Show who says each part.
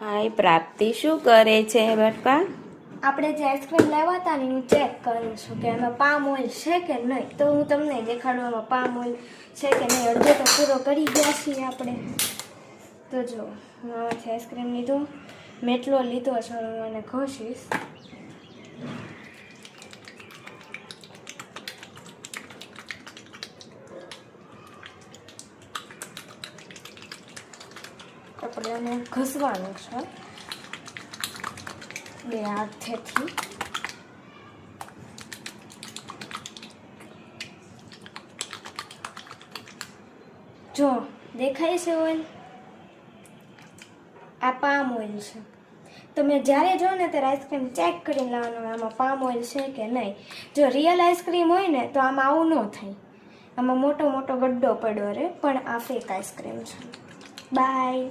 Speaker 1: હાય પ્રાપ્તિ, શું કરે છે બટકા?
Speaker 2: આપણે જે આઈસ્ક્રીમ લાવ્યા હતા ને હું ચેક કરું છું કે એમાં પામ ઓઇલ છે કે નહીં. તો હું તમને દેખાડું એમાં પામ ઓઇલ છે કે નહીં. અડધો તો પૂરો કરી ગયા છીએ આપણે. તો જો હું આમાંથી આઈસ્ક્રીમ લીધો, મેટલો લીધો છે, હું એને ઘસીશ. આપણે એને ઘસવાનું છે બે હાથેથી. જો દેખાય છે ઓઇલ, આ પામ ઓઇલ છે. તમે જ્યારે જો ને ત્યારે આઈસ્ક્રીમ ચેક કરીને લાવવાનું આમાં પામ ઓઇલ છે કે નહીં. જો રિયલ આઈસ્ક્રીમ હોય ને તો આમાં આવું ન થાય, આમાં મોટો મોટો ગડ્ડો પડ્યો રહે, પણ આ ફેક આઈસ્ક્રીમ છે. બાય.